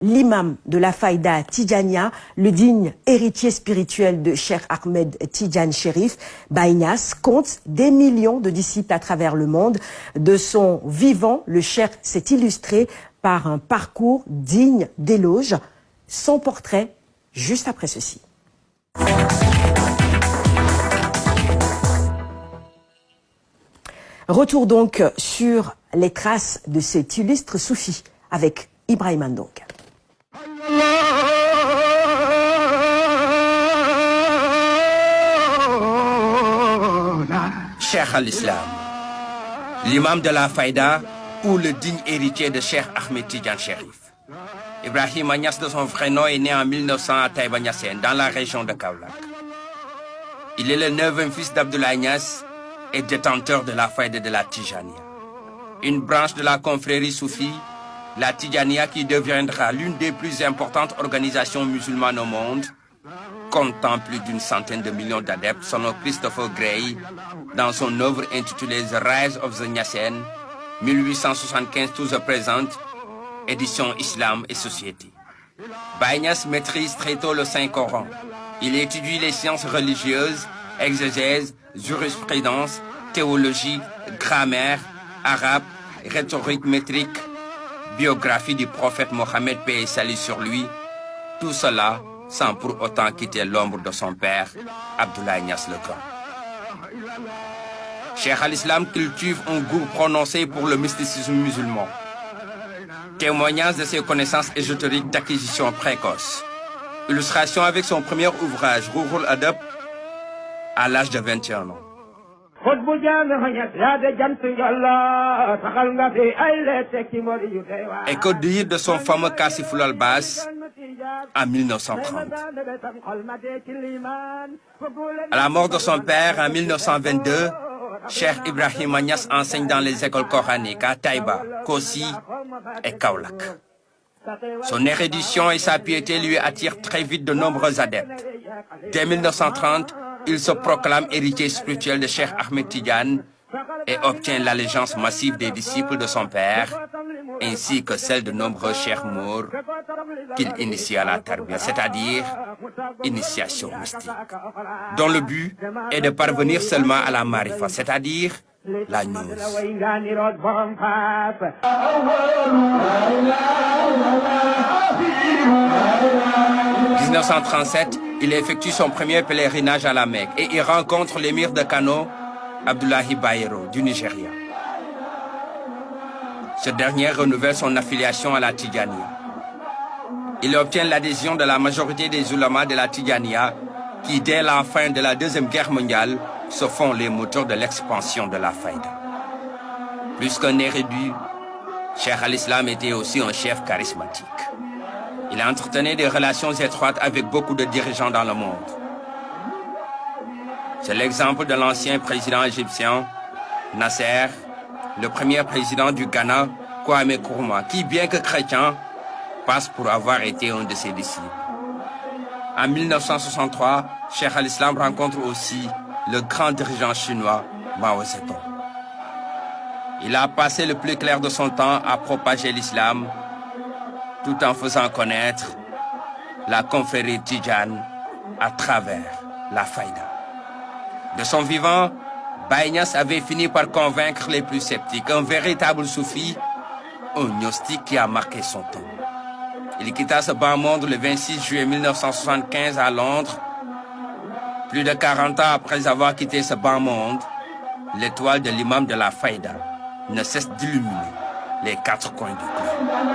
L'imam de la Faïda Tidjania, le digne héritier spirituel de Cheikh Ahmed Tidjane Chérif, Baye Niasse, compte des millions de disciples à travers le monde. De son vivant, le Cheikh s'est illustré par un parcours digne d'éloge. Son portrait, juste après ceci. Retour donc sur les traces de cet illustre soufi avec Ibrahim Ndong. Cheikh al-Islam, l'imam de la Faïda ou le digne héritier de Cheikh Ahmed Tidjane Chérif. Ibrahim Niasse de son vrai nom est né en 1900 à Taïba Niassène, dans la région de Kaolack. Il est le 9e fils d'Abdoulaye Niasse et détenteur de la Faïda de la Tidjania, une branche de la confrérie soufie, la Tidjania, qui deviendra l'une des plus importantes organisations musulmanes au monde, comptant plus d'une centaine de millions d'adeptes, selon Christopher Gray, dans son œuvre intitulée The Rise of the Niassène, 1875 to the Present, édition Islam et Société. Baye Niasse maîtrise très tôt le Saint-Coran. Il étudie les sciences religieuses, exégèse, jurisprudence, théologie, grammaire, arabe, rhétorique métrique, biographie du prophète Mohammed, paix et salut sur lui, tout cela sans pour autant quitter l'ombre de son père, Abdoulaye Niasse le Grand. Cheikh al-Islam cultive un goût prononcé pour le mysticisme musulman. Témoignage de ses connaissances ésotériques d'acquisition précoce. Illustration avec son premier ouvrage, Ruhul Adab, à l'âge de 21 ans. École de de son fameux Kassiful al-Bas en 1930. À la mort de son père en 1922, Cheikh Ibrahim Niasse enseigne dans les écoles coraniques à Taïba, Kossi et Kaolack. Son érudition et sa piété lui attirent très vite de nombreux adeptes. Dès 1930, il se proclame héritier spirituel de Cheikh Ahmed Tidjane et obtient l'allégeance massive des disciples de son père, ainsi que celle de nombreux cheikhs mours qu'il initie à la tarbiya, c'est-à-dire initiation mystique, dont le but est de parvenir seulement à la marifa, c'est-à-dire la gnose. En 1937, il effectue son premier pèlerinage à la Mecque et y rencontre l'émir de Kano, Abdoulaye Bayero, du Nigeria. Ce dernier renouvelle son affiliation à la Tidjania. Il obtient l'adhésion de la majorité des ulamas de la Tidjania qui, dès la fin de la Deuxième Guerre mondiale, se font les moteurs de l'expansion de la Faïda. Plus qu'un érudit, Cheikh al-Islam était aussi un chef charismatique. Il entretenait des relations étroites avec beaucoup de dirigeants dans le monde. C'est l'exemple de l'ancien président égyptien, Nasser, le premier président du Ghana, Kwame Nkrumah, qui, bien que chrétien, passe pour avoir été un de ses disciples. En 1963, Cheikh al-Islam rencontre aussi le grand dirigeant chinois, Mao Zedong. Il a passé le plus clair de son temps à propager l'islam, tout en faisant connaître la confrérie Tidjane à travers la Faïda. De son vivant, Baye Niasse avait fini par convaincre les plus sceptiques, un véritable soufi, un gnostique qui a marqué son temps. Il quitta ce bas monde le 26 juillet 1975 à Londres. Plus de 40 ans après avoir quitté ce bas monde, l'étoile de l'imam de la Faïda ne cesse d'illuminer les 4 coins du globe.